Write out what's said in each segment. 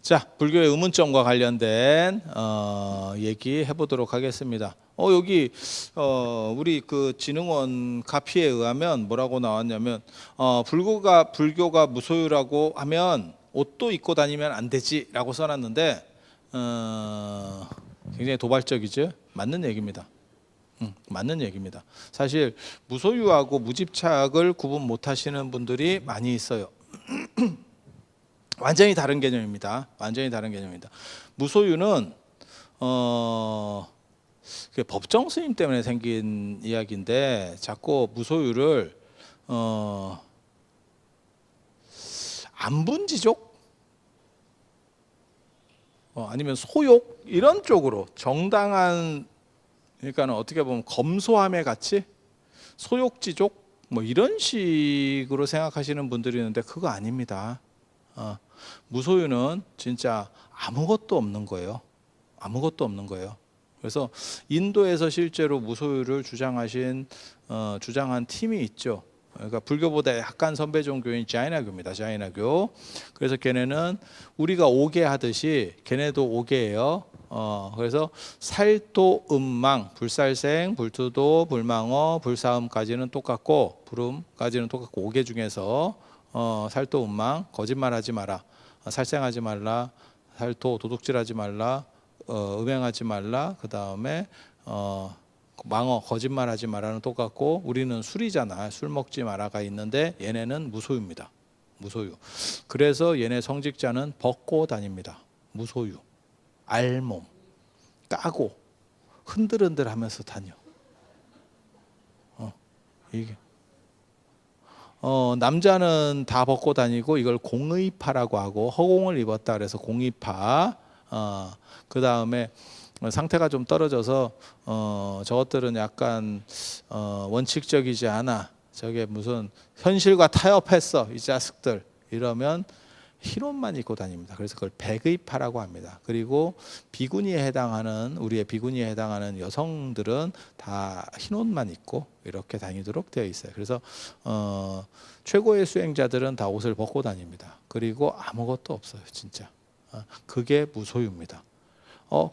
자, 불교의 의문점과 관련된 얘기해 보도록 하겠습니다. 여기 우리 그 진흥원 카피에 의하면 뭐라고 나왔냐면 불교가 무소유라고 하면 옷도 입고 다니면 안 되지라고 써놨는데 굉장히 도발적이죠. 맞는 얘기입니다. 맞는 얘기입니다. 사실 무소유하고 무집착을 구분 못하시는 분들이 많이 있어요. 완전히 다른 개념입니다. 완전히 다른 개념입니다. 무소유는 법정 스님 때문에 생긴 이야기인데 자꾸 무소유를 안분지족 아니면 소욕 이런 쪽으로 정당한, 그러니까는 어떻게 보면 검소함의 가치, 소욕지족 뭐 이런 식으로 생각하시는 분들이 있는데 그거 아닙니다. 무소유는 진짜 아무것도 없는 거예요. 아무것도 없는 거예요. 그래서 인도에서 실제로 무소유를 주장한 팀이 있죠. 그러니까 불교보다 약간 선배 종교인 자이나교입니다. 자이나교. 그래서 걔네는 우리가 오계 하듯이 걔네도 오계예요. 그래서 살도, 음망, 불살생, 불투도, 불망어, 불사음까지는 똑같고 불음까지는 똑같고 오계 중에서 살도, 음망, 거짓말하지 마라, 살생하지 말라, 살도, 도둑질하지 말라, 음행하지 말라, 그 다음에 망어, 거짓말하지 마라는 똑같고 우리는 술이잖아. 술 먹지 마라가 있는데 얘네는 무소유입니다. 무소유. 그래서 얘네 성직자는 벗고 다닙니다. 무소유. 알몸 까고 흔들흔들하면서 다녀. 이게 남자는 다 벗고 다니고 이걸 공의파라고 하고 허공을 입었다 그래서 공의파. 그 다음에 상태가 좀 떨어져서 저것들은 약간 원칙적이지 않아. 저게 무슨 현실과 타협했어 이 자식들 이러면 흰 옷만 입고 다닙니다. 그래서 그걸 백의파라고 합니다. 그리고 우리의 비구니에 해당하는 여성들은 다 흰 옷만 입고 이렇게 다니도록 되어 있어요. 그래서 최고의 수행자들은 다 옷을 벗고 다닙니다. 그리고 아무것도 없어요, 진짜. 그게 무소유입니다.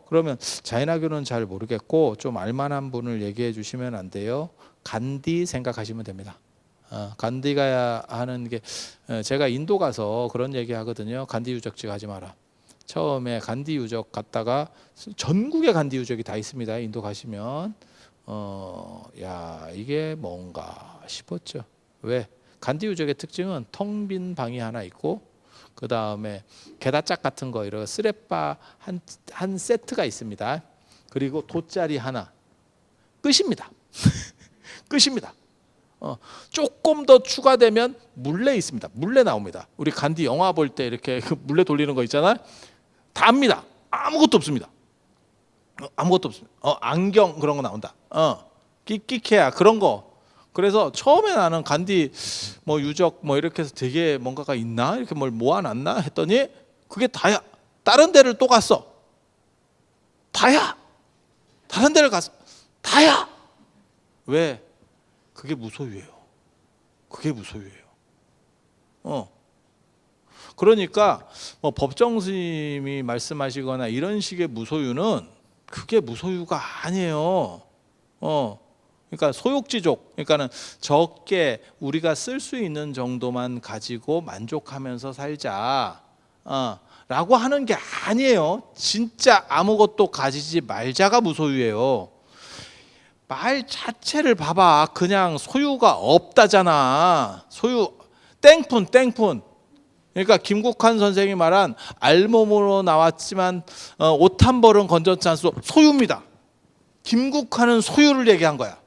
그러면 자이나교는 잘 모르겠고 좀 알만한 분을 얘기해 주시면 안 돼요? 간디 생각하시면 됩니다. 간디가 하는 게 제가 인도 가서 그런 얘기 하거든요. 간디 유적지 가지 마라. 처음에 간디 유적 갔다가 전국에 간디 유적이 다 있습니다. 인도 가시면 야 이게 뭔가 싶었죠. 왜? 간디 유적의 특징은 텅 빈 방이 하나 있고 그 다음에 게다짝 같은 거 이런 쓰레빠 한 세트가 있습니다. 그리고 돗자리 하나 끝입니다. 끝입니다. 조금 더 추가되면 물레 있습니다. 물레 나옵니다. 우리 간디 영화 볼 때 이렇게 물레 돌리는 거 있잖아요. 다 압니다. 아무것도 없습니다. 아무것도 없습니다. 안경 그런 거 나온다. 끼케야 그런 거. 그래서 처음에 나는 간디 뭐 유적 뭐 이렇게 해서 되게 뭔가가 있나 이렇게 뭘 모아놨나 했더니 그게 다야. 다른 데를 또 갔어. 다야. 다른 데를 갔어. 다야. 왜? 그게 무소유예요. 그게 무소유예요. 그러니까 뭐 법정 스님이 말씀하시거나 이런 식의 무소유는 그게 무소유가 아니에요. 그러니까 소욕지족, 그러니까는 적게 우리가 쓸 수 있는 정도만 가지고 만족하면서 살자. 라고 하는 게 아니에요. 진짜 아무것도 가지지 말자가 무소유예요. 말 자체를 봐봐. 그냥 소유가 없다잖아. 소유 땡푼. 그러니까 김국환 선생이 말한 알몸으로 나왔지만 옷 한 벌은 건졌지 않소 소유입니다. 김국환은 소유를 얘기한 거야.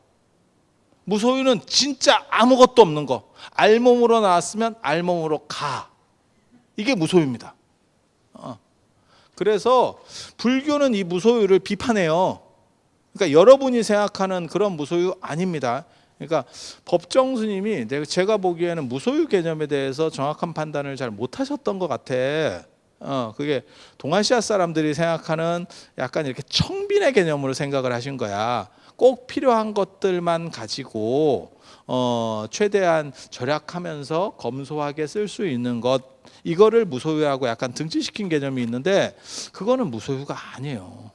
무소유는 진짜 아무것도 없는 거. 알몸으로 나왔으면 알몸으로 가. 이게 무소유입니다. 그래서 불교는 이 무소유를 비판해요. 그러니까 여러분이 생각하는 그런 무소유 아닙니다. 그러니까 법정 스님이 제가 보기에는 무소유 개념에 대해서 정확한 판단을 잘 못하셨던 것 같아. 그게 동아시아 사람들이 생각하는 약간 이렇게 청빈의 개념으로 생각을 하신 거야. 꼭 필요한 것들만 가지고 최대한 절약하면서 검소하게 쓸 수 있는 것, 이거를 무소유하고 약간 등치시킨 개념이 있는데 그거는 무소유가 아니에요.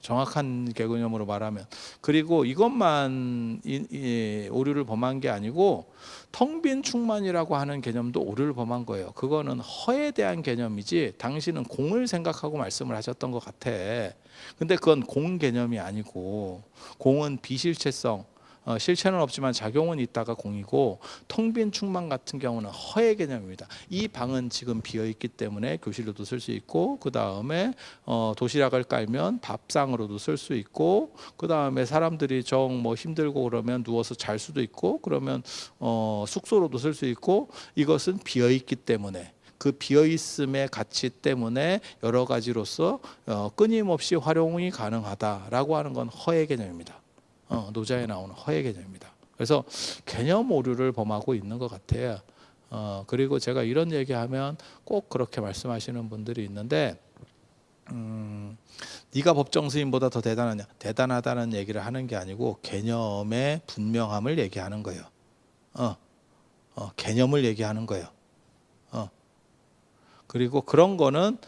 정확한 개념으로 말하면. 그리고 이것만 오류를 범한 게 아니고 텅 빈 충만이라고 하는 개념도 오류를 범한 거예요. 그거는 허에 대한 개념이지 당신은 공을 생각하고 말씀을 하셨던 것 같아. 근데 그건 공 개념이 아니고, 공은 비실체성, 실체는 없지만 작용은 있다가 공이고, 텅 빈 충만 같은 경우는 허의 개념입니다. 이 방은 지금 비어 있기 때문에 교실로도 쓸 수 있고, 그 다음에 도시락을 깔면 밥상으로도 쓸 수 있고, 그 다음에 사람들이 정 뭐 힘들고 그러면 누워서 잘 수도 있고, 그러면 숙소로도 쓸 수 있고, 이것은 비어 있기 때문에, 그 비어있음의 가치 때문에 여러 가지로서 끊임없이 활용이 가능하다라고 하는 건 허의 개념입니다. 노자에 나오는 허의 개념입니다. 그래서 개념 오류를 범하고 있는 것 같아요. 그리고 제가 이런 얘기하면 꼭 그렇게 말씀하시는 분들이 있는데, 네가 법정 스님보다 더 대단하냐? 대단하다는 얘기를 하는 게 아니고 개념의 분명함을 얘기하는 거예요. 개념을 얘기하는 거예요. 그리고 그런 거는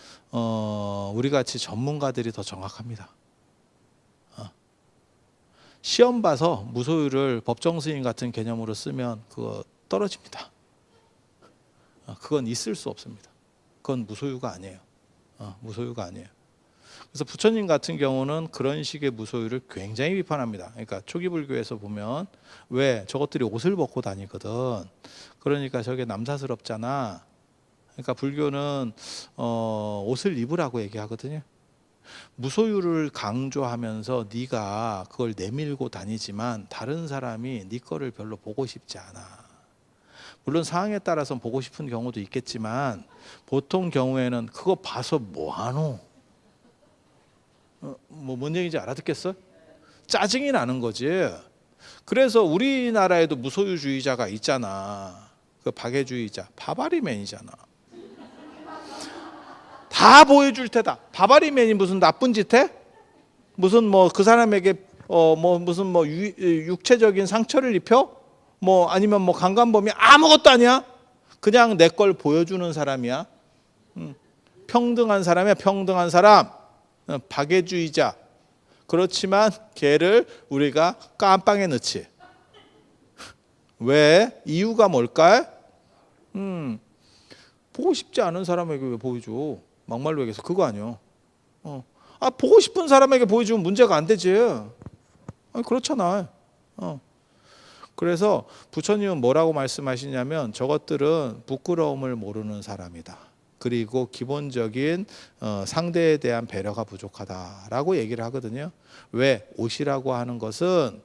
우리 같이 전문가들이 더 정확합니다. 시험 봐서 무소유를 법정 스님 같은 개념으로 쓰면 그거 떨어집니다. 그건 있을 수 없습니다. 그건 무소유가 아니에요. 무소유가 아니에요. 그래서 부처님 같은 경우는 그런 식의 무소유를 굉장히 비판합니다. 그러니까 초기 불교에서 보면 왜 저것들이 옷을 벗고 다니거든. 그러니까 저게 남사스럽잖아. 그러니까 불교는 옷을 입으라고 얘기하거든요. 무소유를 강조하면서 네가 그걸 내밀고 다니지만 다른 사람이 네 거를 별로 보고 싶지 않아. 물론 상황에 따라서 보고 싶은 경우도 있겠지만 보통 경우에는 그거 봐서 뭐하노? 뭔 얘기인지 알아듣겠어? 짜증이 나는 거지. 그래서 우리나라에도 무소유주의자가 있잖아. 그 박애주의자, 바바리맨이잖아. 다 보여줄 테다. 바바리맨이 무슨 나쁜 짓 해? 무슨 뭐 그 사람에게 무슨 뭐 육체적인 상처를 입혀? 뭐 아니면 뭐 강간범이 아무것도 아니야. 그냥 내 걸 보여주는 사람이야. 평등한 사람이야. 평등한 사람. 박애주의자. 그렇지만 걔를 우리가 깜빵에 넣지. 왜? 이유가 뭘까? 보고 싶지 않은 사람에게 왜 보여줘? 막말로 얘기해서 그거 아니요. 보고 싶은 사람에게 보여주면 문제가 안 되지. 그렇잖아. 그래서 부처님은 뭐라고 말씀하시냐면 저것들은 부끄러움을 모르는 사람이다. 그리고 기본적인 상대에 대한 배려가 부족하다라고 얘기를 하거든요. 왜? 옷이라고 하는 것은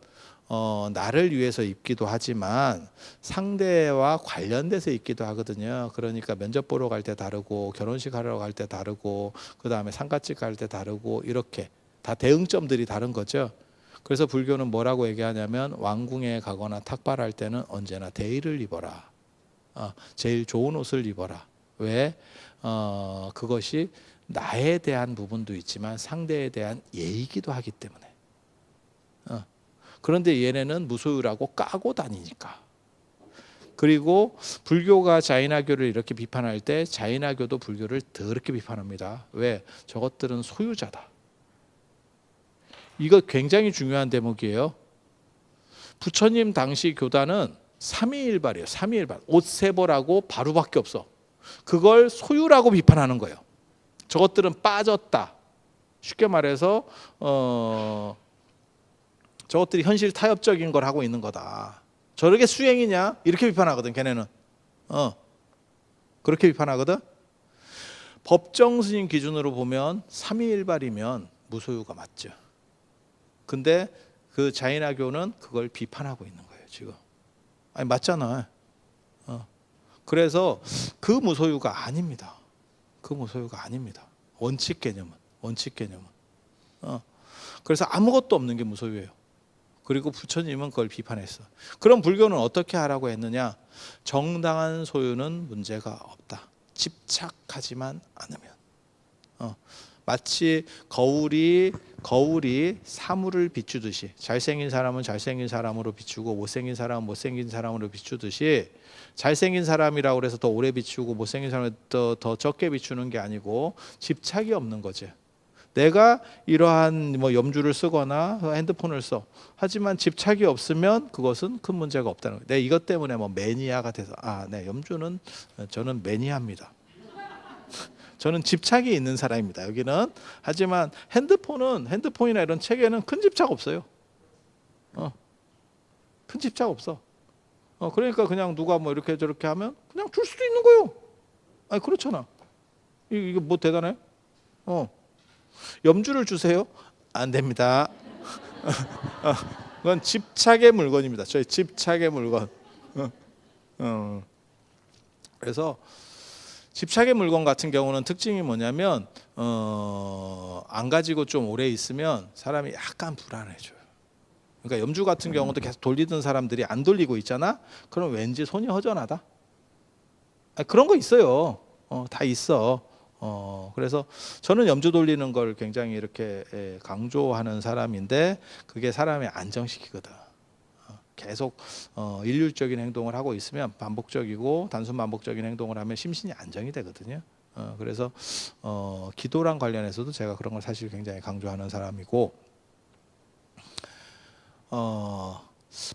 나를 위해서 입기도 하지만 상대와 관련돼서 입기도 하거든요. 그러니까 면접 보러 갈 때 다르고 결혼식 하러 갈 때 다르고 그 다음에 상가집 갈 때 다르고 이렇게 다 대응점들이 다른 거죠. 그래서 불교는 뭐라고 얘기하냐면 왕궁에 가거나 탁발할 때는 언제나 대의를 입어라. 제일 좋은 옷을 입어라. 왜? 그것이 나에 대한 부분도 있지만 상대에 대한 예의이기도 하기 때문에. 그런데 얘네는 무소유라고 까고 다니니까. 그리고 불교가 자인화교를 이렇게 비판할 때 자인화교도 불교를 더럽게 비판합니다. 왜? 저것들은 소유자다. 이거 굉장히 중요한 대목이에요. 부처님 당시 교단은 삼위일발이에요. 삼위일발. 옷 세 벌하고 바루밖에 없어. 그걸 소유라고 비판하는 거예요. 저것들은 빠졌다. 쉽게 말해서 저것들이 현실 타협적인 걸 하고 있는 거다. 저렇게 수행이냐? 이렇게 비판하거든. 걔네는. 그렇게 비판하거든. 법정 스님 기준으로 보면 삼위일발이면 무소유가 맞죠. 근데 그 자인화교는 그걸 비판하고 있는 거예요. 지금. 아니 맞잖아. 그래서 그 무소유가 아닙니다. 그 무소유가 아닙니다. 원칙 개념은. 그래서 아무것도 없는 게 무소유예요. 그리고 부처님은 그걸 비판했어. 그럼 불교는 어떻게 하라고 했느냐? 정당한 소유는 문제가 없다. 집착하지만 않으면. 마치 거울이 사물을 비추듯이 잘생긴 사람은 잘생긴 사람으로 비추고 못생긴 사람은 못생긴 사람으로 비추듯이 잘생긴 사람이라고 해서 더 오래 비추고 못생긴 사람을 더 적게 비추는 게 아니고 집착이 없는 거지. 내가 이러한 뭐 염주를 쓰거나 핸드폰을 써. 하지만 집착이 없으면 그것은 큰 문제가 없다는 거예요. 내 이것 때문에 뭐 매니아가 돼서 네, 염주는 저는 매니아입니다. 저는 집착이 있는 사람입니다. 여기는. 하지만 핸드폰이나 이런 책에는 큰 집착 없어요. 큰 집착 없어. 그러니까 그냥 누가 뭐 이렇게 저렇게 하면 그냥 줄 수도 있는 거예요. 아니 그렇잖아. 이게 뭐 대단해? 염주를 주세요? 안 됩니다. 그건 집착의 물건입니다. 저희 집착의 물건. 그래서 집착의 물건 같은 경우는 특징이 뭐냐면 안 가지고 좀 오래 있으면 사람이 약간 불안해져요. 그러니까 염주 같은 경우도 계속 돌리던 사람들이 안 돌리고 있잖아. 그럼 왠지 손이 허전하다. 그런 거 있어요. 다 있어. 그래서 저는 염주 돌리는 걸 굉장히 이렇게 강조하는 사람인데 그게 사람을 안정시키거든. 계속 일률적인 행동을 하고 있으면 반복적이고 단순 반복적인 행동을 하면 심신이 안정이 되거든요. 그래서 기도랑 관련해서도 제가 그런 걸 사실 굉장히 강조하는 사람이고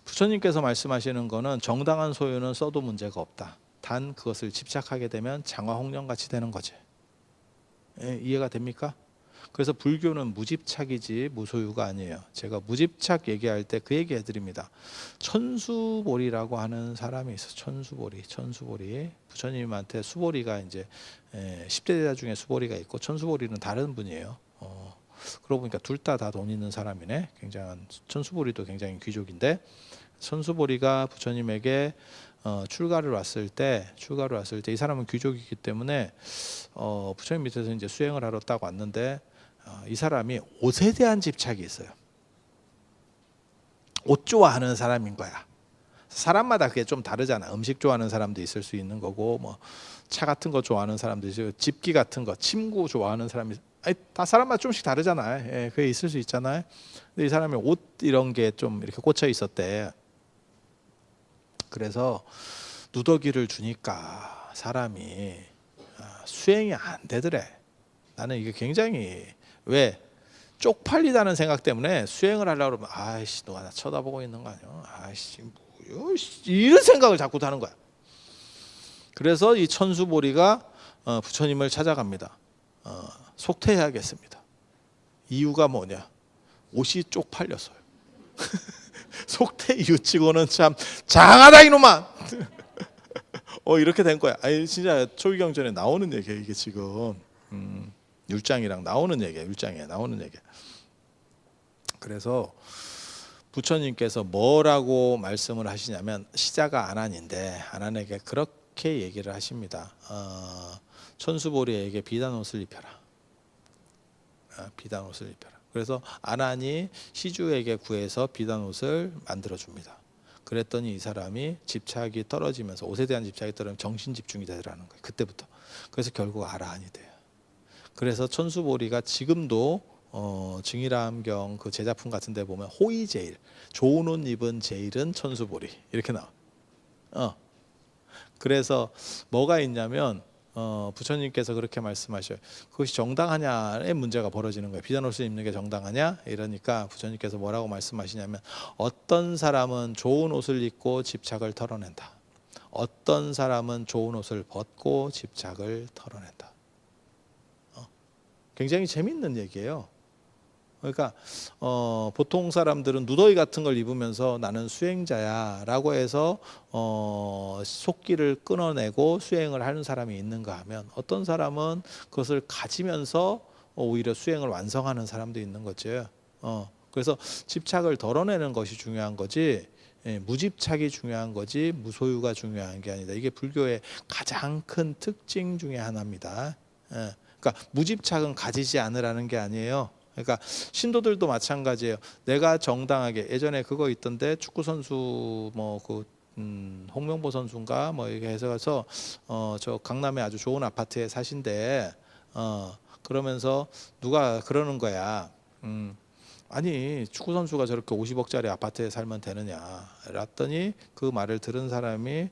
부처님께서 말씀하시는 거는 정당한 소유는 써도 문제가 없다. 단 그것을 집착하게 되면 장화홍련같이 되는 거지. 이해가 됩니까? 그래서 불교는 무집착이지 무소유가 아니에요. 제가 무집착 얘기할 때 그 얘기 해드립니다. 천수보리라고 하는 사람이 있어. 천수보리. 부처님한테 수보리가 이제 10대 제자 중에 수보리가 있고 천수보리는 다른 분이에요. 그러고 보니까 둘 다 돈 있는 사람이네. 굉장한 천수보리도 굉장히 귀족인데 천수보리가 부처님에게 출가를 왔을 때 이 사람은 귀족이기 때문에 부처님 밑에서 이제 수행을 하러 딱 왔는데 이 사람이 옷에 대한 집착이 있어요. 옷 좋아하는 사람인 거야. 사람마다 그게 좀 다르잖아. 음식 좋아하는 사람도 있을 수 있는 거고 뭐 차 같은 거 좋아하는 사람도 있고 집기 같은 거 침구 좋아하는 사람이 다 사람마다 좀씩 다르잖아요. 그게 있을 수 있잖아요. 근데 이 사람이 옷 이런 게 좀 이렇게 꽂혀 있었대. 그래서 누더기를 주니까 사람이 수행이 안 되더래. 나는 이게 굉장히 왜 쪽팔리다는 생각 때문에 수행을 하려고 그러면 아이씨 너가 나 쳐다보고 있는 거 아니야? 아이씨 뭐요? 이런 생각을 자꾸 하는 거야. 그래서 이 천수보리가 부처님을 찾아갑니다. 속퇴해야겠습니다. 이유가 뭐냐? 옷이 쪽팔려서요. 속퇴 이유치고는 참 장하다 이놈아. 이렇게 된 거야. 아니 진짜 초기경전에 나오는 얘기야 이게 지금. 율장이랑 나오는 얘기야. 율장에 나오는 얘기야. 그래서 부처님께서 뭐라고 말씀을 하시냐면 시자가 아난인데 아난에게 그렇게 얘기를 하십니다. 천수보리에게 비단옷을 입혀라. 비단옷을 입혀라. 그래서 아난이 시주에게 구해서 비단옷을 만들어 줍니다. 그랬더니 이 사람이 집착이 떨어지면서 옷에 대한 집착이 떨어지면 정신 집중이 되더라는 거예요. 그때부터. 그래서 결국 아라한이 돼요. 그래서 천수보리가 지금도 증일암경 그 제자품 같은 데 보면 호의제일, 좋은 옷 입은 제일은 천수보리 이렇게 나와. 그래서 뭐가 있냐면 부처님께서 그렇게 말씀하셔요. 그것이 정당하냐의 문제가 벌어지는 거예요. 비단옷을 입는 게 정당하냐? 이러니까 부처님께서 뭐라고 말씀하시냐면 어떤 사람은 좋은 옷을 입고 집착을 털어낸다. 어떤 사람은 좋은 옷을 벗고 집착을 털어낸다. 굉장히 재밌는 얘기예요. 그러니까 보통 사람들은 누더기 같은 걸 입으면서 나는 수행자야 라고 해서 속기를 끊어내고 수행을 하는 사람이 있는가 하면 어떤 사람은 그것을 가지면서 오히려 수행을 완성하는 사람도 있는 거죠. 그래서 집착을 덜어내는 것이 중요한 거지 무집착이 중요한 거지 무소유가 중요한 게 아니다. 이게 불교의 가장 큰 특징 중에 하나입니다. 그러니까 무집착은 가지지 않으라는 게 아니에요. 그러니까 신도들도 마찬가지예요. 내가 정당하게 예전에 그거 있던데 축구 선수 뭐 그 홍명보 선수인가 뭐 이렇게 해서 가서 저 강남에 아주 좋은 아파트에 사신데 그러면서 누가 그러는 거야. 아니 축구 선수가 저렇게 50억짜리 아파트에 살면 되느냐? 그랬더니 그 말을 들은 사람이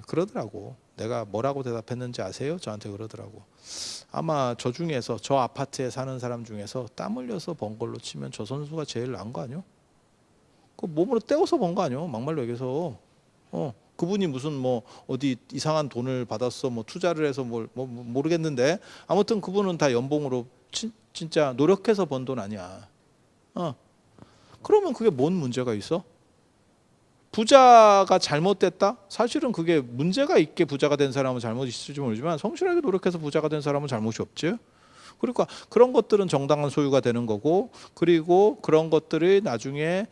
그러더라고. 내가 뭐라고 대답했는지 아세요? 저한테 그러더라고. 아마 저 중에서 저 아파트에 사는 사람 중에서 땀 흘려서 번 걸로 치면 저 선수가 제일 나은 거 아니요? 그 몸으로 떼어서 번 거 아니요? 막말로 얘기해서. 그분이 무슨 뭐 어디 이상한 돈을 받았어, 뭐 투자를 해서 뭘 뭐 모르겠는데 아무튼 그분은 다 연봉으로 진짜 노력해서 번 돈 아니야. 그러면 그게 뭔 문제가 있어? 부자가 잘못됐다? 사실은 그게 문제가 있게 부자가 된 사람은 잘못이 있을지 모르지만 성실하게 노력해서 부자가 된 사람은 잘못이 없지. 그러니까 그런 것들은 정당한 소유가 되는 거고, 그리고 그런 것들이 나중에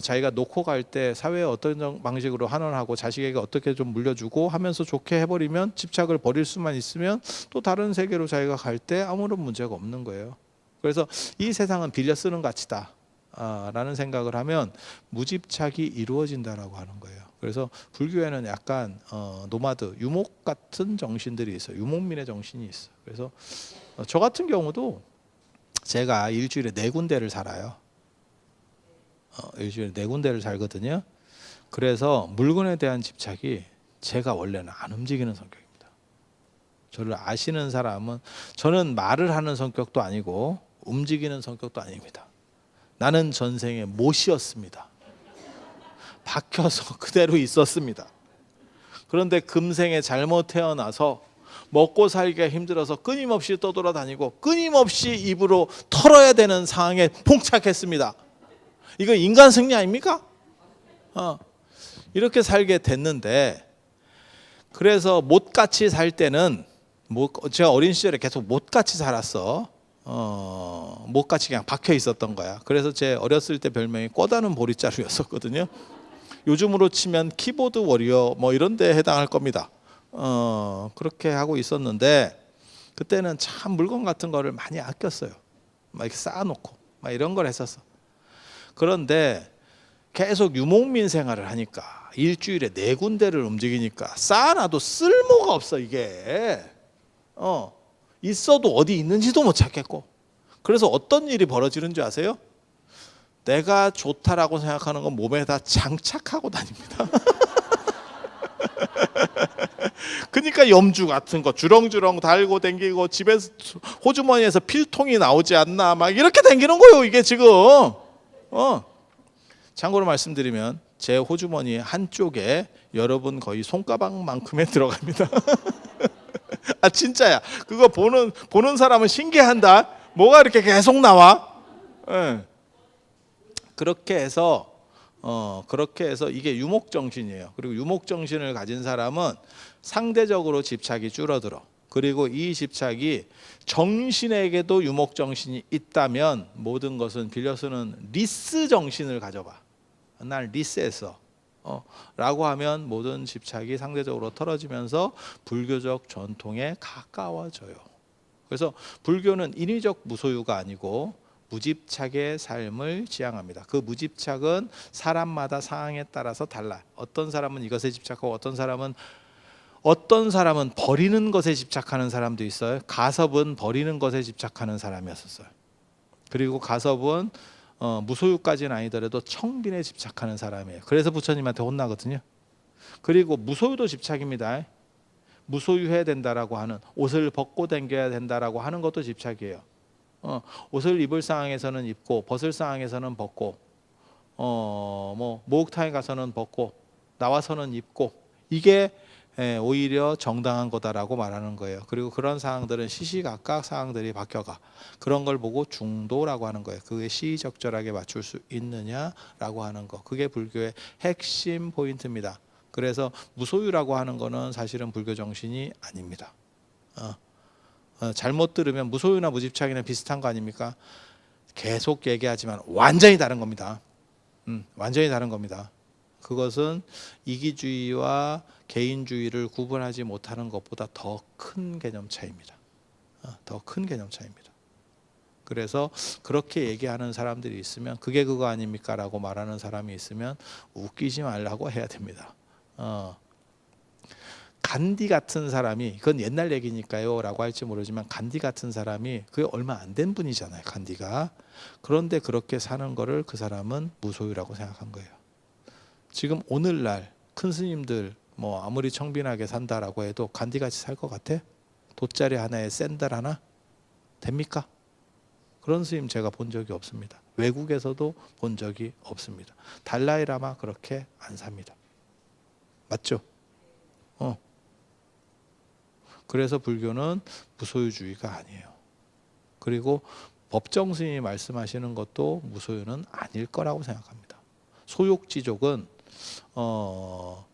자기가 놓고 갈 때 사회에 어떤 방식으로 환원하고 자식에게 어떻게 좀 물려주고 하면서 좋게 해버리면, 집착을 버릴 수만 있으면 또 다른 세계로 자기가 갈 때 아무런 문제가 없는 거예요. 그래서 이 세상은 빌려 쓰는 가치다 라는 생각을 하면 무집착이 이루어진다라고 하는 거예요. 그래서 불교에는 약간 노마드, 유목 같은 정신들이 있어요. 유목민의 정신이 있어요. 그래서 저 같은 경우도 제가 일주일에 4군데를 살아요. 일주일에 4군데를 살거든요. 그래서 물건에 대한 집착이 제가 원래는 안 움직이는 성격입니다. 저를 아시는 사람은 저는 말을 하는 성격도 아니고 움직이는 성격도 아닙니다. 나는 전생에 못이었습니다. 박혀서 그대로 있었습니다. 그런데 금생에 잘못 태어나서 먹고 살기가 힘들어서 끊임없이 떠돌아다니고 끊임없이 입으로 털어야 되는 상황에 봉착했습니다. 이거 인간 승리 아닙니까? 이렇게 살게 됐는데, 그래서 못같이 살 때는 제가 어린 시절에 계속 못같이 살았어. 못같이 그냥 박혀 있었던 거야. 그래서 제 어렸을 때 별명이 꿔다는 보리자루였었거든요. 요즘으로 치면 키보드 워리어 뭐 이런 데 해당할 겁니다. 그렇게 하고 있었는데, 그때는 참 물건 같은 거를 많이 아꼈어요. 막 이렇게 쌓아놓고 막 이런 걸 했었어. 그런데 계속 유목민 생활을 하니까 일주일에 4군데를 움직이니까 쌓아놔도 쓸모가 없어. 이게 있어도 어디 있는지도 못 찾겠고. 그래서 어떤 일이 벌어지는 줄 아세요? 내가 좋다라고 생각하는 건 몸에다 장착하고 다닙니다. 그러니까 염주 같은 거 주렁주렁 달고 댕기고, 집에서 호주머니에서 필통이 나오지 않나 막 이렇게 댕기는 거예요. 이게 지금 참고로 말씀드리면 제 호주머니 한쪽에 여러분 거의 손가락만큼에 들어갑니다. 아 진짜야. 그거 보는 사람은 신기한다. 뭐가 이렇게 계속 나와? 그렇게 해서 이게 유목 정신이에요. 그리고 유목 정신을 가진 사람은 상대적으로 집착이 줄어들어. 그리고 이 집착이 정신에게도 유목 정신이 있다면 모든 것은 빌려 쓰는 리스 정신을 가져봐. 날 리스했어. 라고 하면 모든 집착이 상대적으로 털어지면서 불교적 전통에 가까워져요. 그래서 불교는 인위적 무소유가 아니고 무집착의 삶을 지향합니다. 그 무집착은 사람마다 상황에 따라서 달라. 어떤 사람은 이것에 집착하고 어떤 사람은 버리는 것에 집착하는 사람도 있어요. 가섭은 버리는 것에 집착하는 사람이었어요. 그리고 가섭은 무소유까지는 아니더라도 청빈에 집착하는 사람이에요. 그래서 부처님한테 혼나거든요. 그리고 무소유도 집착입니다. 무소유해야 된다라고 하는, 옷을 벗고 다녀야 된다라고 하는 것도 집착이에요. 옷을 입을 상황에서는 입고 벗을 상황에서는 벗고, 뭐 목욕탕에 가서는 벗고 나와서는 입고, 이게 오히려 정당한 거다라고 말하는 거예요. 그리고 그런 상황들은 시시각각 상황들이 바뀌어가. 그런 걸 보고 중도라고 하는 거예요. 그게 시의적절하게 맞출 수 있느냐라고 하는 거. 그게 불교의 핵심 포인트입니다. 그래서 무소유라고 하는 거는 사실은 불교 정신이 아닙니다. 잘못 들으면 무소유나 무집착이나 비슷한 거 아닙니까? 계속 얘기하지만 완전히 다른 겁니다. 완전히 다른 겁니다. 그것은 이기주의와 개인주의를 구분하지 못하는 것보다 더 큰 개념 차이입니다. 더 큰 개념 차이입니다. 그래서 그렇게 얘기하는 사람들이 있으면 그게 그거 아닙니까? 라고 말하는 사람이 있으면 웃기지 말라고 해야 됩니다. 간디 같은 사람이, 그건 옛날 얘기니까요 라고 할지 모르지만, 간디 같은 사람이 그게 얼마 안 된 분이잖아요, 간디가. 그런데 그렇게 사는 거를 그 사람은 무소유라고 생각한 거예요. 지금 오늘날 큰 스님들 뭐 아무리 청빈하게 산다라고 해도 간디같이 살 것 같아? 돗자리 하나에 샌들 하나? 됩니까? 그런 스님 제가 본 적이 없습니다. 외국에서도 본 적이 없습니다. 달라이라마 그렇게 안 삽니다. 맞죠? 그래서 불교는 무소유주의가 아니에요. 그리고 법정 스님이 말씀하시는 것도 무소유는 아닐 거라고 생각합니다. 소욕지족은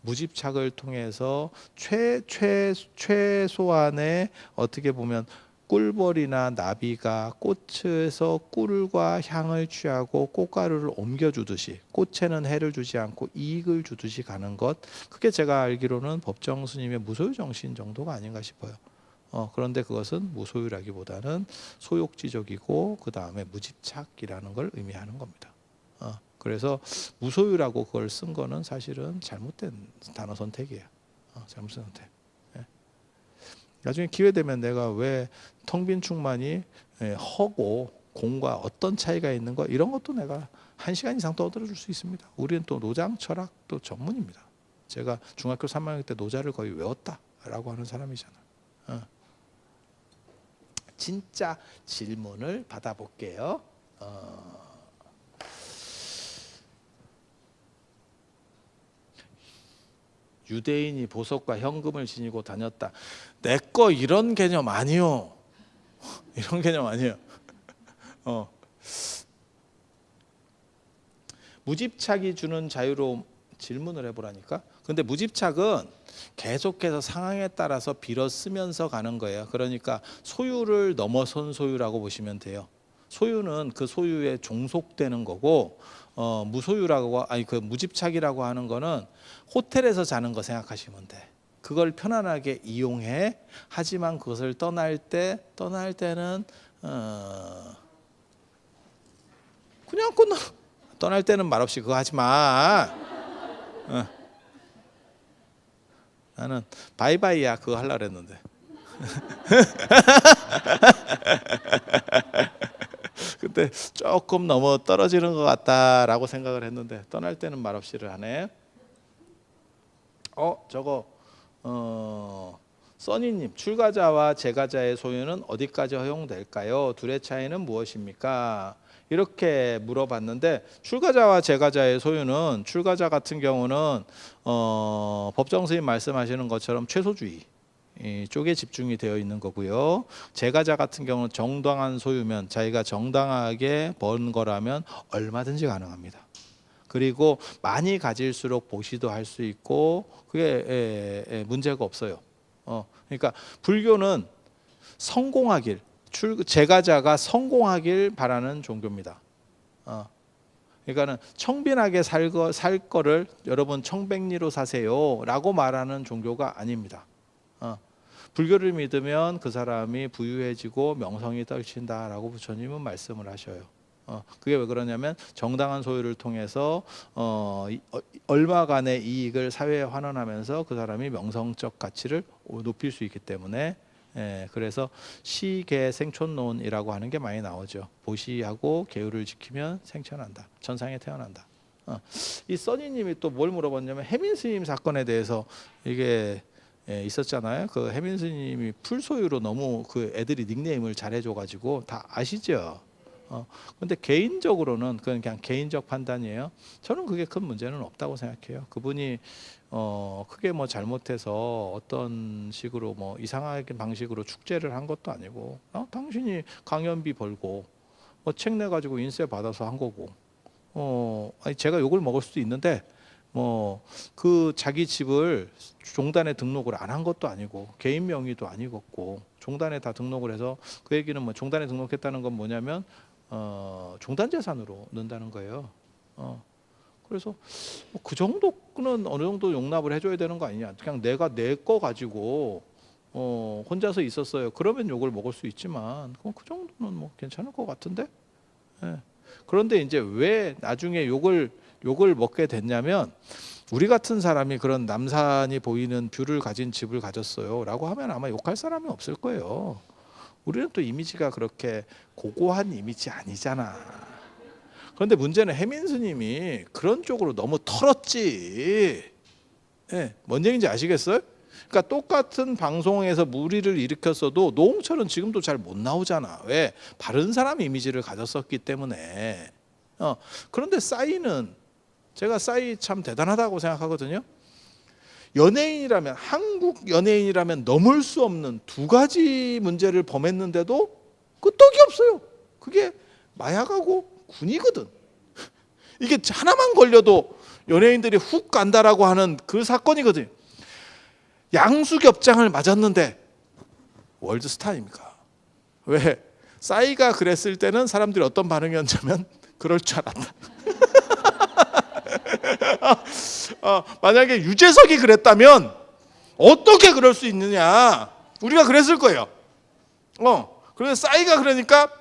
무집착을 통해서 최소한의 어떻게 보면 꿀벌이나 나비가 꽃에서 꿀과 향을 취하고 꽃가루를 옮겨주듯이 꽃에는 해를 주지 않고 이익을 주듯이 가는 것, 그게 제가 알기로는 법정 스님의 무소유 정신 정도가 아닌가 싶어요. 그런데 그것은 무소유라기보다는 소욕지족이고 그 다음에 무집착이라는 걸 의미하는 겁니다. 그래서 무소유라고 그걸 쓴 거는 사실은 잘못된 단어 선택이에요. 잘못된 선택. 나중에 기회 되면 내가 왜 텅빈 충만이 허고 공과 어떤 차이가 있는 거, 이런 것도 내가 1시간 이상 떠들어 줄 수 있습니다. 우리는 또 노장 철학도 전문입니다. 제가 중학교 3학년 때 노자를 거의 외웠다라고 하는 사람이잖아. 진짜 질문을 받아볼게요. 유대인이 보석과 현금을 지니고 다녔다. 내 거 이런 개념 아니요. 이런 개념 아니에요. 무집착이 주는 자유로움, 질문을 해보라니까. 근데 무집착은 계속해서 상황에 따라서 빌어 쓰면서 가는 거예요. 그러니까 소유를 넘어선 소유라고 보시면 돼요. 소유는 그 소유에 종속되는 거고, 무소유라고, 아니 그 무집착이라고 하는 거는 호텔에서 자는 거 생각하시면 돼. 그걸 편안하게 이용해. 하지만 그것을 떠날 때는 그냥 떠날 때는 말없이 그거 하지 마. 나는 바이바이야 그거 하려고 그랬는데. 그때 조금 너무 떨어지는 것 같다라고 생각을 했는데, 떠날 때는 말없이를 하네. 저거 써니님, 출가자와 재가자의 소유는 어디까지 허용될까요? 둘의 차이는 무엇입니까? 이렇게 물어봤는데, 출가자와 재가자의 소유는, 출가자 같은 경우는 법정 스님 말씀하시는 것처럼 최소주의 쪽에 집중이 되어 있는 거고요. 재가자 같은 경우는 정당한 소유면, 자기가 정당하게 번 거라면 얼마든지 가능합니다. 그리고 많이 가질수록 보시도 할 수 있고, 그게 문제가 없어요. 그러니까 불교는 성공하길, 재가자가 성공하길 바라는 종교입니다. 그러니까는 청빈하게 살 거를 여러분 청백리로 사세요라고 말하는 종교가 아닙니다. 불교를 믿으면 그 사람이 부유해지고 명성이 떨친다라고 부처님은 말씀을 하셔요. 그게 왜 그러냐면 정당한 소유를 통해서 얼마간의 이익을 사회에 환원하면서 그 사람이 명성적 가치를 높일 수 있기 때문에, 그래서 시계 생촌론이라고 하는 게 많이 나오죠. 보시하고 계율을 지키면 생천한다, 천상에 태어난다. 이 써니님이 또 뭘 물어봤냐면, 해민 스님 사건에 대해서 이게 있었잖아요. 그 해민 스님이 풀소유로 너무 그 애들이 닉네임을 잘해줘가지고 다 아시죠? 근데 개인적으로는 그건 그냥 개인적 판단이에요. 저는 그게 큰 문제는 없다고 생각해요. 그분이 크게 뭐 잘못해서 어떤 식으로 뭐 이상하게 방식으로 축제를 한 것도 아니고, 당신이 강연비 벌고 뭐 책 내 가지고 인쇄 받아서 한 거고, 아니 제가 욕을 먹을 수도 있는데 뭐 그 자기 집을 종단에 등록을 안 한 것도 아니고 개인 명의도 아니었고 종단에 다 등록을 해서, 그 얘기는 뭐 종단에 등록했다는 건 뭐냐면 종단 재산으로 넣는다는 거예요. 그래서 그 정도는 어느 정도 용납을 해줘야 되는 거 아니냐. 그냥 내가 내 거 가지고 혼자서 있었어요. 그러면 욕을 먹을 수 있지만 그 정도는 뭐 괜찮을 것 같은데. 그런데 이제 왜 나중에 욕을 먹게 됐냐면, 우리 같은 사람이 그런 남산이 보이는 뷰를 가진 집을 가졌어요 라고 하면 아마 욕할 사람이 없을 거예요. 우리는 또 이미지가 그렇게 고고한 이미지 아니잖아. 그런데 문제는 혜민 스님이 그런 쪽으로 너무 털었지. 예, 뭔 얘기인지 아시겠어요? 그러니까 똑같은 방송에서 무리를 일으켰어도 노홍철은 지금도 잘 못 나오잖아. 왜? 바른 사람 이미지를 가졌었기 때문에. 그런데 싸이는, 제가 싸이 참 대단하다고 생각하거든요. 연예인이라면, 한국 연예인이라면 넘을 수 없는 두 가지 문제를 범했는데도 끄떡이 없어요. 그게 마약하고 군이거든. 이게 하나만 걸려도 연예인들이 훅 간다라고 하는 그 사건이거든요. 양수겹장을 맞았는데 월드스타 아닙니까? 왜? 싸이가 그랬을 때는 사람들이 어떤 반응이었냐면 그럴 줄 알았다. 만약에 유재석이 그랬다면 어떻게 그럴 수 있느냐, 우리가 그랬을 거예요. 그래서 싸이가 그러니까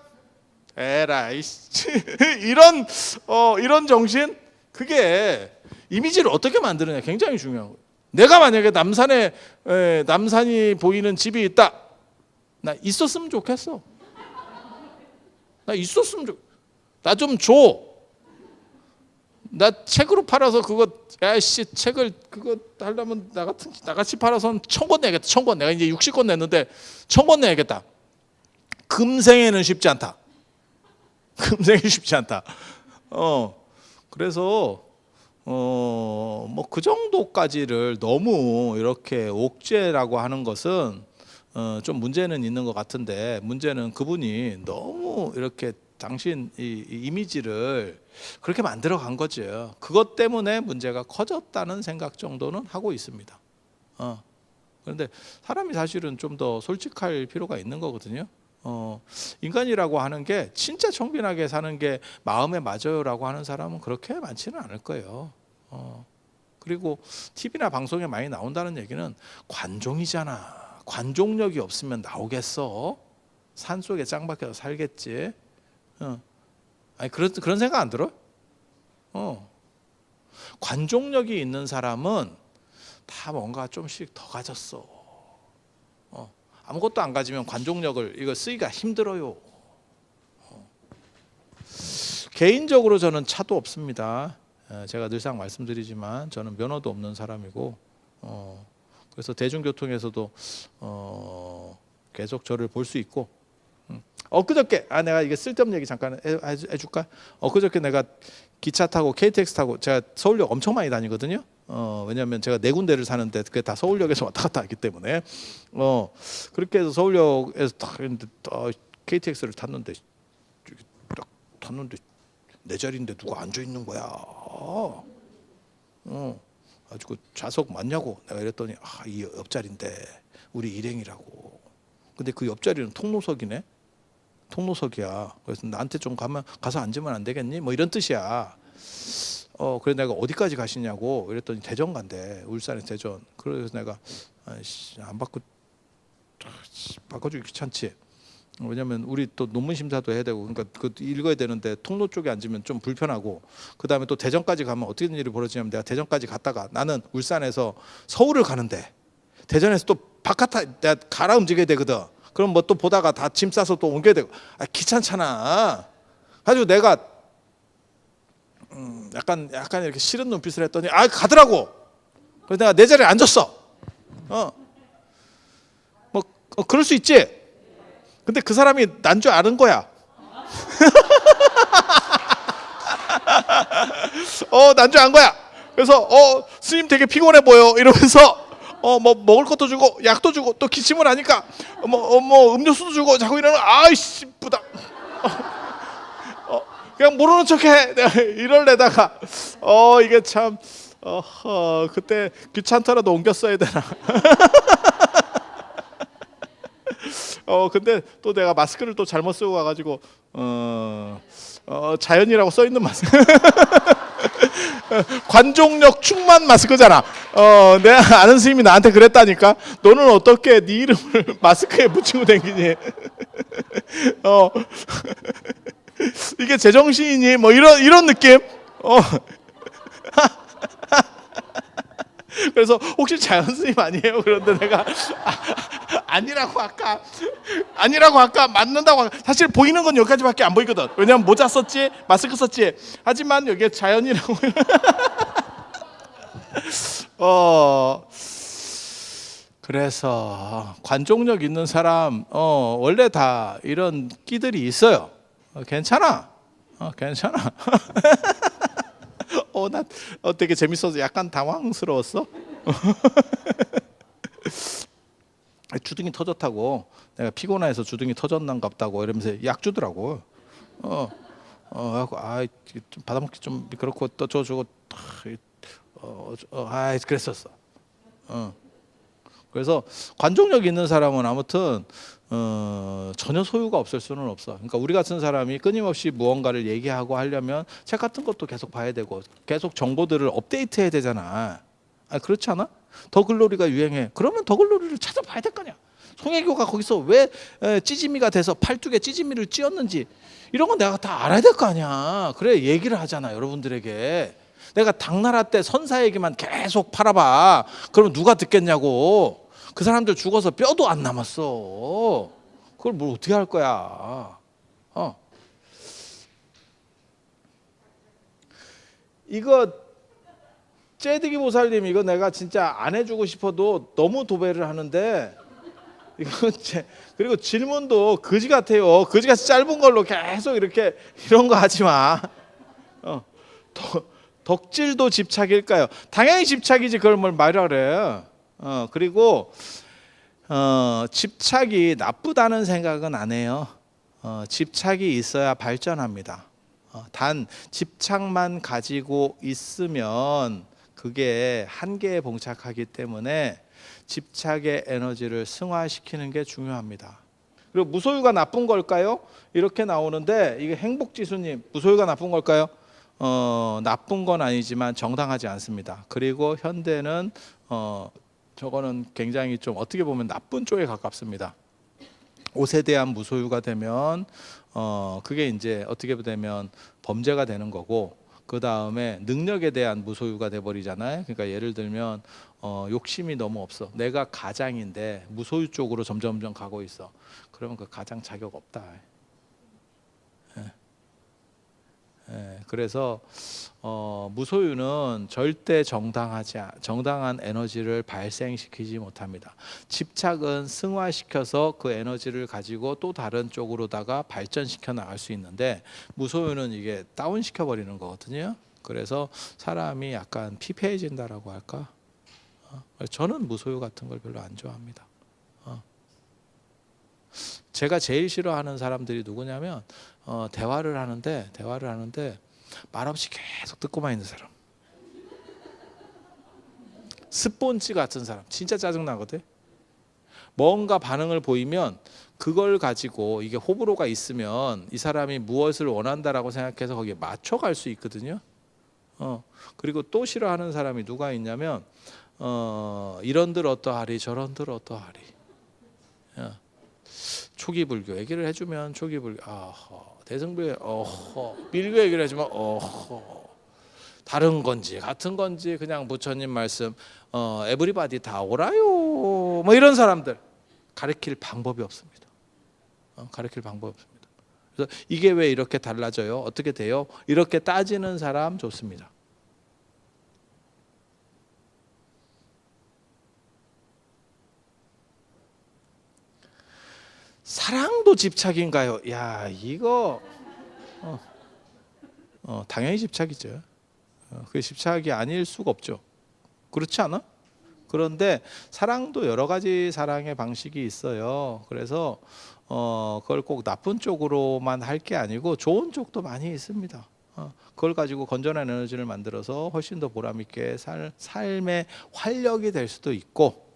에라이 이런 정신, 그게 이미지를 어떻게 만드느냐 굉장히 중요한 거예요. 내가 만약에 남산이 보이는 집이 있다, 나 있었으면 좋겠어. 나 있었으면 좋. 나 좀 줘. 나 책으로 팔아서 그거, 야씨 책을 그거 하려면 나같이 팔아서 1000권 내야겠다. 1000권. 내가 이제 60권 냈는데 1000권 내야겠다. 금생에는 쉽지 않다. 금생이 쉽지 않다. 그래서 뭐 그 정도까지를 너무 이렇게 옥죄라고 하는 것은 좀 문제는 있는 것 같은데, 문제는 그분이 너무 이렇게 당신 이 이미지를 그렇게 만들어 간 거죠. 그것 때문에 문제가 커졌다는 생각 정도는 하고 있습니다. 그런데 사람이 사실은 좀 더 솔직할 필요가 있는 거거든요. 인간이라고 하는 게 진짜 청빈하게 사는 게 마음에 맞아요라고 하는 사람은 그렇게 많지는 않을 거예요. 그리고 TV나 방송에 많이 나온다는 얘기는 관종이잖아. 관종력이 없으면 나오겠어? 산속에 짱 박혀서 살겠지. 아니 그런 생각 안 들어? 관종력이 있는 사람은 다 뭔가 좀씩 더 가졌어. 아무것도 안 가지면 관종력을 이거 쓰기가 힘들어요. 개인적으로 저는 차도 없습니다. 제가 늘상 말씀드리지만 저는 면허도 없는 사람이고, 그래서 대중교통에서도 계속 저를 볼 수 있고, 엊그저께 내가 이게 쓸데없는 얘기 잠깐 해줄까? 엊그저께 내가 기차 타고 KTX 타고, 제가 서울역 엄청 많이 다니거든요. 왜냐하면 제가 네 군데를 사는데 그게 다 서울역에서 왔다 갔다 하기 때문에 그렇게 해서 서울역에서 딱 KTX를 탔는데 내 자리인데 누가 앉아 있는 거야. 아주 그 좌석 맞냐고 내가 이랬더니 이 옆자리인데 우리 일행이라고. 근데 그 옆자리는 통로석이네. 통로석이야. 그래서 나한테 좀 가서 앉으면 안 되겠니? 뭐 이런 뜻이야. 그래서 내가 어디까지 가시냐고 이랬더니 대전 간대. 울산에서 대전. 그래서 내가 안 바꿔주기 귀찮지. 왜냐면 우리 또 논문 심사도 해야 되고, 그러니까 그 읽어야 되는데 통로 쪽에 앉으면 좀 불편하고, 그 다음에 또 대전까지 가면 어떻게 된 일이 벌어지냐면, 내가 대전까지 갔다가 나는 울산에서 서울을 가는데 대전에서 또 바깥 내가 갈아 움직여야 되거든. 그럼 뭐 또 보다가 다 짐 싸서 또 옮겨야 되고 귀찮잖아. 가지고 내가 약간 이렇게 싫은 눈빛을 했더니 가더라고. 그래서 내가 내 자리에 앉았어. 뭐 그럴 수 있지. 근데 그 사람이 난 줄 아는 거야. 난 줄 안 거야. 그래서 스님 되게 피곤해 보여 이러면서 뭐 먹을 것도 주고 약도 주고 또 기침을 하니까 뭐 음료수도 주고 자꾸 이러는, 아이씨 부담. 그냥 모르는 척해. 이럴래다가 이게 참 그때 귀찮더라도 옮겼어야 되나. 근데 또 내가 마스크를 또 잘못 쓰고 가가지고 자연이라고 써 있는 마스크. 관종력 충만 마스크잖아. 내가 아는 스님이 나한테 그랬다니까. 너는 어떻게 네 이름을 마스크에 붙이고 다니니? 이게 제정신이니? 뭐 이런 느낌. 그래서 혹시 자연 스님 아니에요? 그런데 내가 아니라고 아까 맞는다고. 사실 보이는 건 여기까지밖에 안 보이거든. 왜냐면 모자 썼지, 마스크 썼지. 하지만 여기에 자연이라고. 그래서 관종력 있는 사람 원래 다 이런 끼들이 있어요. 괜찮아. 괜찮아. 나 되게 재밌어서 약간 당황스러웠어. 주둥이 터졌다고. 내가 피곤해서 주둥이 터졌는갑다고 이러면서 약 주더라고. 좀 받아먹기 좀 그렇고 또 줘주고 그랬었어. 그래서 관종력 있는 사람은 아무튼 전혀 소유가 없을 수는 없어. 그러니까 우리 같은 사람이 끊임없이 무언가를 얘기하고 하려면 책 같은 것도 계속 봐야 되고 계속 정보들을 업데이트해야 되잖아. 그렇지 않아? 더글로리가 유행해. 그러면 더글로리를 찾아봐야 될 거 아니야. 송혜교가 거기서 왜 찌짐이가 돼서 팔뚝에 찌짐이를 찧었는지 이런 건 내가 다 알아야 될 거 아니야. 그래 얘기를 하잖아 여러분들에게. 내가 당나라 때 선사 얘기만 계속 팔아봐. 그러면 누가 듣겠냐고. 그 사람들 죽어서 뼈도 안 남았어. 그걸 뭘 어떻게 할 거야. 이거 째드기 보살님 이거 내가 진짜 안 해주고 싶어도 너무 도배를 하는데 이거 그리고 질문도 거지 같아요. 거지같이 짧은 걸로 계속 이렇게 이런 거 하지 마. 덕질도 집착일까요? 당연히 집착이지. 그걸 뭘 말이라 그래. 그리고 집착이 나쁘다는 생각은 안 해요. 집착이 있어야 발전합니다. 단 집착만 가지고 있으면 그게 한계에 봉착하기 때문에 집착의 에너지를 승화시키는 게 중요합니다. 그리고 무소유가 나쁜 걸까요? 이렇게 나오는데 이게 행복지수님 무소유가 나쁜 걸까요? 나쁜 건 아니지만 정당하지 않습니다. 그리고 현대는 저거는 굉장히 좀 어떻게 보면 나쁜 쪽에 가깝습니다. 옷에 대한 무소유가 되면 그게 이제 어떻게 되면 범죄가 되는 거고, 그 다음에 능력에 대한 무소유가 돼버리잖아요. 그러니까 예를 들면 욕심이 너무 없어. 내가 가장인데 무소유 쪽으로 점점 가고 있어. 그러면 그 가장 자격 없다. 그래서 무소유는 절대 정당한 에너지를 발생시키지 못합니다. 집착은 승화시켜서 그 에너지를 가지고 또 다른 쪽으로다가 발전시켜 나갈 수 있는데 무소유는 이게 다운시켜 버리는 거거든요. 그래서 사람이 약간 피폐해진다라고 할까? 저는 무소유 같은 걸 별로 안 좋아합니다. 제가 제일 싫어하는 사람들이 누구냐면 대화를 하는데 말없이 계속 듣고만 있는 사람. 스폰지 같은 사람 진짜 짜증나거든. 뭔가 반응을 보이면 그걸 가지고 이게 호불호가 있으면 이 사람이 무엇을 원한다라고 생각해서 거기에 맞춰갈 수 있거든요. 그리고 또 싫어하는 사람이 누가 있냐면 이런들 어떠하리 저런들 어떠하리. 초기 불교 얘기를 해주면 초기 불교 대승불교 밀교 얘기를 해주면 다른 건지 같은 건지 그냥 부처님 말씀 에브리바디 다 오라요 뭐 이런 사람들 가르칠 방법이 없습니다. 가르칠 방법이 없습니다. 그래서 이게 왜 이렇게 달라져요? 어떻게 돼요? 이렇게 따지는 사람 좋습니다. 사랑도 집착인가요? 야 이거 당연히 집착이죠. 그게 집착이 아닐 수가 없죠. 그렇지 않아? 그런데 사랑도 여러 가지 사랑의 방식이 있어요. 그래서 그걸 꼭 나쁜 쪽으로만 할 게 아니고 좋은 쪽도 많이 있습니다. 그걸 가지고 건전한 에너지를 만들어서 훨씬 더 보람 있게 삶의 활력이 될 수도 있고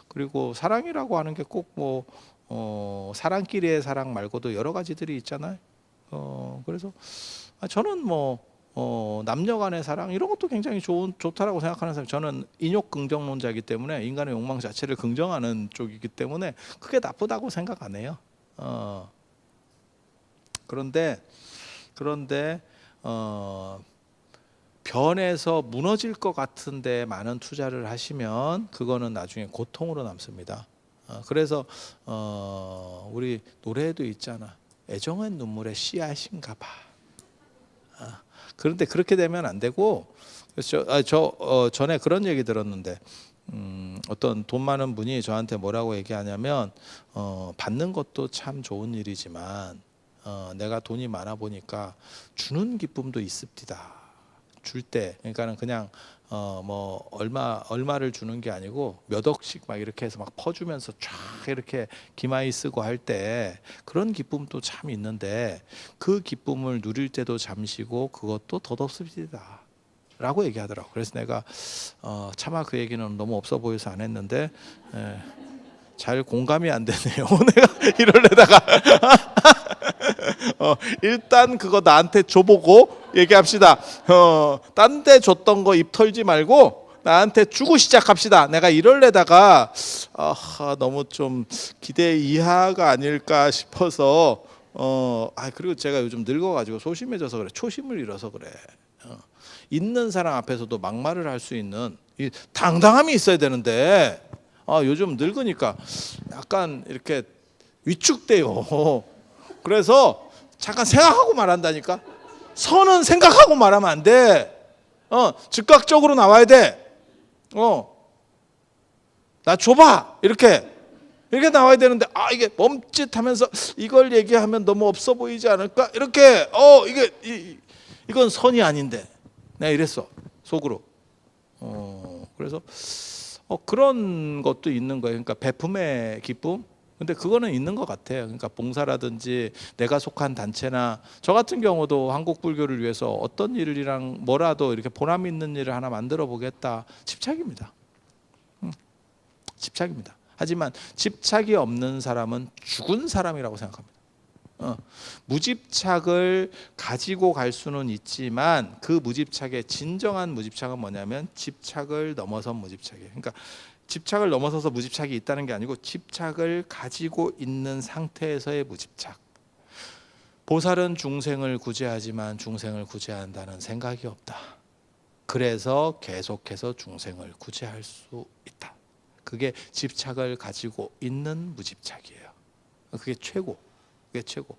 그리고 사랑이라고 하는 게 꼭 뭐 사랑끼리의 사랑 말고도 여러 가지들이 있잖아요. 그래서 저는 뭐 남녀 간의 사랑 이런 것도 굉장히 좋다라고 생각하는 사람. 저는 인욕 긍정론자이기 때문에 인간의 욕망 자체를 긍정하는 쪽이기 때문에 그게 나쁘다고 생각 안 해요. 그런데 변해서 무너질 것 같은데 많은 투자를 하시면 그거는 나중에 고통으로 남습니다. 그래서 우리 노래에도 있잖아. 애정은 눈물의 씨앗인가 봐. 그런데 그렇게 되면 안 되고, 그래서 전에 그런 얘기 들었는데, 어떤 돈 많은 분이 저한테 뭐라고 얘기하냐면, 받는 것도 참 좋은 일이지만 내가 돈이 많아 보니까 주는 기쁨도 있습니다. 줄 때, 그러니까는 그냥 뭐 얼마를 주는 게 아니고 몇 억씩 막 이렇게 해서 막 퍼주면서 쫙 이렇게 기마이 쓰고 할 때 그런 기쁨도 참 있는데 그 기쁨을 누릴 때도 잠시고 그것도 덧없습니다. 라고 얘기하더라고. 그래서 내가 차마 그 얘기는 너무 없어 보여서 안 했는데 잘 공감이 안 되네요. 내가 이럴래다가 일단 그거 나한테 줘보고 얘기합시다. 딴 데 줬던 거 입 털지 말고 나한테 주고 시작합시다. 내가 이럴래다가 너무 좀 기대 이하가 아닐까 싶어서 그리고 제가 요즘 늙어가지고 소심해져서 그래. 초심을 잃어서 그래. 있는 사람 앞에서도 막말을 할 수 있는 이 당당함이 있어야 되는데 요즘 늙으니까 약간 이렇게 위축돼요. 그래서 잠깐 생각하고 말한다니까. 선은 생각하고 말하면 안 돼. 즉각적으로 나와야 돼. 나 줘봐. 이렇게 나와야 되는데 이게 멈칫하면서 이걸 얘기하면 너무 없어 보이지 않을까? 이렇게 이건 선이 아닌데. 내가 이랬어 속으로. 그래서 그런 것도 있는 거예요. 그러니까 베품의 기쁨. 근데 그거는 있는 것 같아요. 그러니까 봉사라든지 내가 속한 단체나 저 같은 경우도 한국 불교를 위해서 어떤 일이랑 뭐라도 이렇게 보람 있는 일을 하나 만들어 보겠다. 집착입니다. 집착입니다. 하지만 집착이 없는 사람은 죽은 사람이라고 생각합니다. 무집착을 가지고 갈 수는 있지만 그 무집착의 진정한 무집착은 뭐냐면 집착을 넘어선 무집착이에요. 그러니까 집착을 넘어서서 무집착이 있다는 게 아니고 집착을 가지고 있는 상태에서의 무집착. 보살은 중생을 구제하지만 중생을 구제한다는 생각이 없다. 그래서 계속해서 중생을 구제할 수 있다. 그게 집착을 가지고 있는 무집착이에요. 그게 최고. 그게 최고.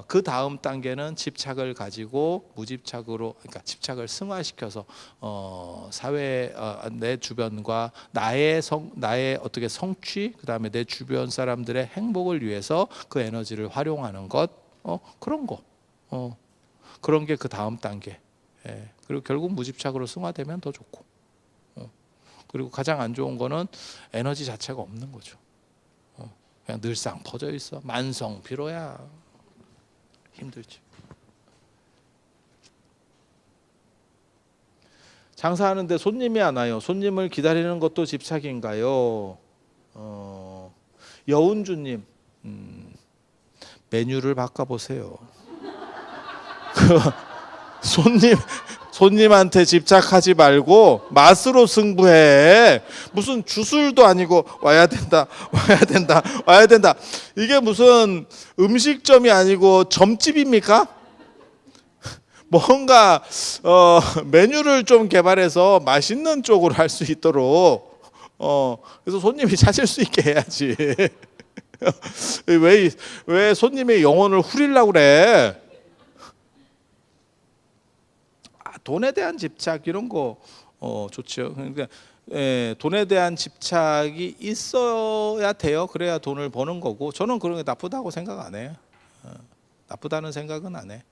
그 다음 단계는 집착을 가지고 무집착으로, 그러니까 집착을 승화시켜서 사회, 내 주변과 나의 어떻게 성취, 그 다음에 내 주변 사람들의 행복을 위해서 그 에너지를 활용하는 것, 그런 거, 그런 게 그 다음 단계. 그리고 결국 무집착으로 승화되면 더 좋고, 그리고 가장 안 좋은 거는 에너지 자체가 없는 거죠. 그냥 늘상 퍼져 있어. 만성 피로야. 힘들지. 장사하는데 손님이 안 와요. 손님을 기다리는 것도 집착인가요? 여운주님, 메뉴를 바꿔보세요. 손님한테 집착하지 말고 맛으로 승부해. 무슨 주술도 아니고 와야 된다. 이게 무슨 음식점이 아니고 점집입니까? 뭔가 메뉴를 좀 개발해서 맛있는 쪽으로 할 수 있도록 그래서 손님이 찾을 수 있게 해야지. 왜 손님의 영혼을 후리려고 그래? 돈에 대한 집착 이런 거 좋죠. 그러니까 돈에 대한 집착이 있어야 돼요. 그래야 돈을 버는 거고. 저는 그런 게 나쁘다고 생각 안 해요. 나쁘다는 생각은 안 해.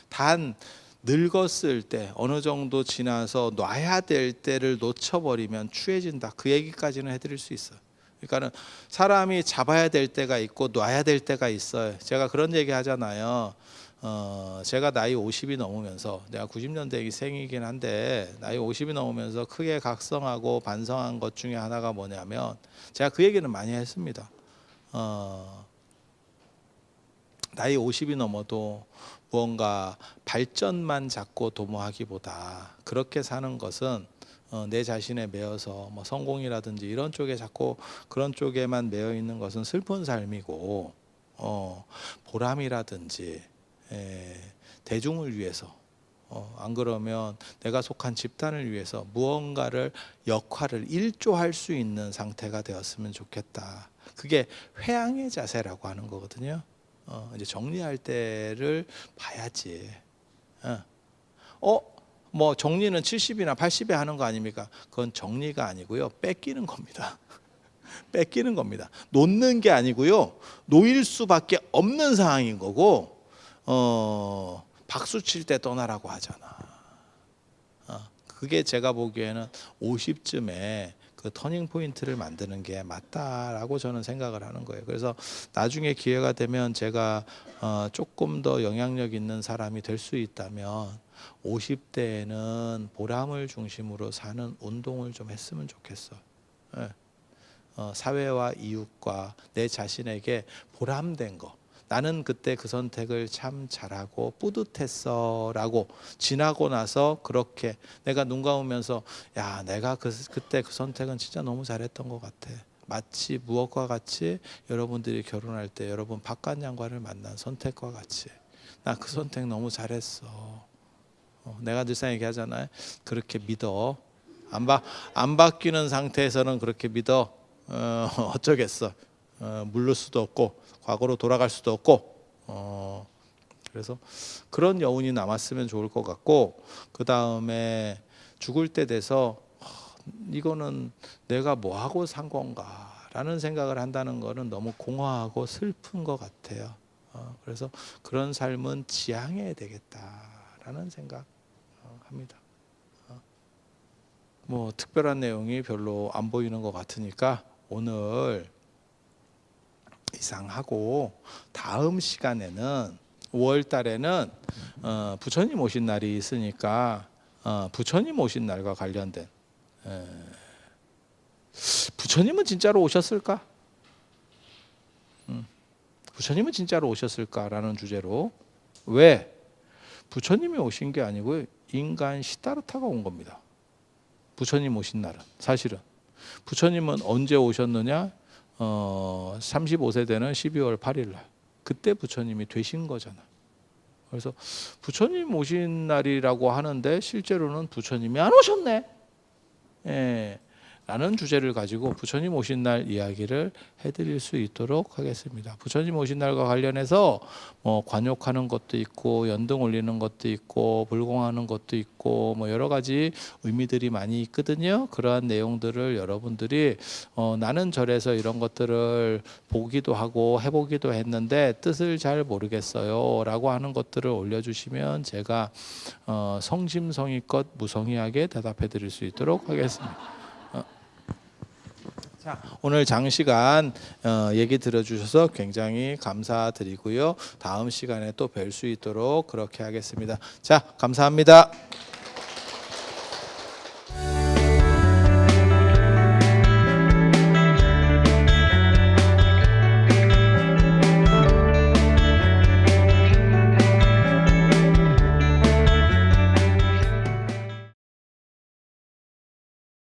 단 늙었을 때 어느 정도 지나서 놔야 될 때를 놓쳐버리면 추해진다. 그 얘기까지는 해드릴 수 있어요. 그러니까는 사람이 잡아야 될 때가 있고 놔야 될 때가 있어요. 제가 그런 얘기 하잖아요. 제가 나이 50이 넘으면서, 내가 90년대 생이긴 한데 나이 50이 넘으면서 크게 각성하고 반성한 것 중에 하나가 뭐냐면, 제가 그 얘기는 많이 했습니다. 나이 50이 넘어도 무언가 발전만 잡고 도모하기보다 그렇게 사는 것은 내 자신에 매여서 뭐 성공이라든지 이런 쪽에 자꾸 그런 쪽에만 매여 있는 것은 슬픈 삶이고, 보람이라든지 대중을 위해서 안 그러면 내가 속한 집단을 위해서 무언가를 역할을 일조할 수 있는 상태가 되었으면 좋겠다. 그게 회항의 자세라고 하는 거거든요. 이제 정리할 때를 봐야지. 뭐 정리는 70이나 80에 하는 거 아닙니까? 그건 정리가 아니고요. 뺏기는 겁니다. 뺏기는 겁니다. 놓는 게 아니고요. 놓일 수밖에 없는 상황인 거고, 박수 칠 때 떠나라고 하잖아. 그게 제가 보기에는 50쯤에 그 터닝 포인트를 만드는 게 맞다라고 저는 생각을 하는 거예요. 그래서 나중에 기회가 되면 제가 조금 더 영향력 있는 사람이 될 수 있다면 50대에는 보람을 중심으로 사는 운동을 좀 했으면 좋겠어. 예. 사회와 이웃과 내 자신에게 보람된 거. 나는 그때 그 선택을 참 잘하고 뿌듯했어 라고 지나고 나서 그렇게 내가 눈 감으면서 야 내가 그때 그 선택은 진짜 너무 잘했던 것 같아. 마치 무엇과 같이 여러분들이 결혼할 때 여러분 박관장관을 만난 선택과 같이 나 그 선택 너무 잘했어. 내가 늘상 얘기하잖아요. 그렇게 믿어. 안 바뀌는 상태에서는 그렇게 믿어. 어쩌겠어. 물를 수도 없고 과거로 돌아갈 수도 없고 그래서 그런 여운이 남았으면 좋을 것 같고, 그 다음에 죽을 때 돼서 이거는 내가 뭐 하고 산 건가라는 생각을 한다는 거는 너무 공허하고 슬픈 것 같아요. 그래서 그런 삶은 지향해야 되겠다라는 생각 합니다. 뭐 특별한 내용이 별로 안 보이는 것 같으니까 오늘 이상하고, 다음 시간에는 5월 달에는 부처님 오신 날이 있으니까 부처님 오신 날과 관련된 부처님은 진짜로 오셨을까? 부처님은 진짜로 오셨을까라는 주제로, 왜? 부처님이 오신 게 아니고 인간 시다르타가 온 겁니다. 부처님 오신 날은 사실은 부처님은 언제 오셨느냐? 35세대는 12월 8일 날 그때 부처님이 되신 거잖아. 그래서 부처님 오신 날이라고 하는데 실제로는 부처님이 안 오셨네. 라는 주제를 가지고 부처님 오신 날 이야기를 해드릴 수 있도록 하겠습니다. 부처님 오신 날과 관련해서 뭐 관욕하는 것도 있고 연등 올리는 것도 있고 불공하는 것도 있고 뭐 여러 가지 의미들이 많이 있거든요. 그러한 내용들을 여러분들이 나는 절에서 이런 것들을 보기도 하고 해보기도 했는데 뜻을 잘 모르겠어요 라고 하는 것들을 올려주시면 제가 성심성의껏 무성의하게 대답해 드릴 수 있도록 하겠습니다. 자, 오늘 장시간 얘기 들어주셔서 굉장히 감사드리고요. 다음 시간에 또 뵐 수 있도록 그렇게 하겠습니다. 자, 감사합니다.